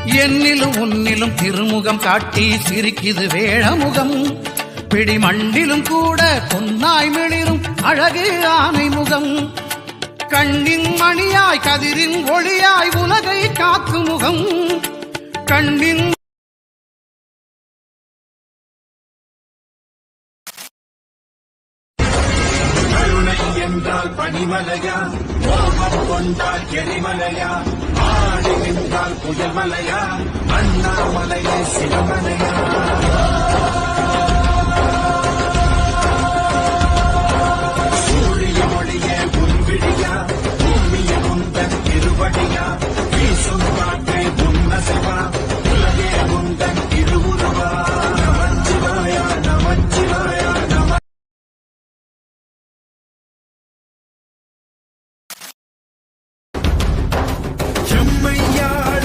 என்னிலும் உன்னிலும் திருமுகம் காட்டி சிரிக்குது வேழமுகம். பிடிமண்டிலும் கூட பொன்னாய் மிளிரும் அழகு ஆனை முகம். கண்ணின் மணியாய் கதிரின் ஒளியாய் உலகை காக்கும் முகம். கண்ணின் என்றால் பனிமலையா, கோபம் கொண்டால் எரிமலையா, ஆடு என்றால் புயல்மலையா, அண்ணாமலையே சிவமலையா.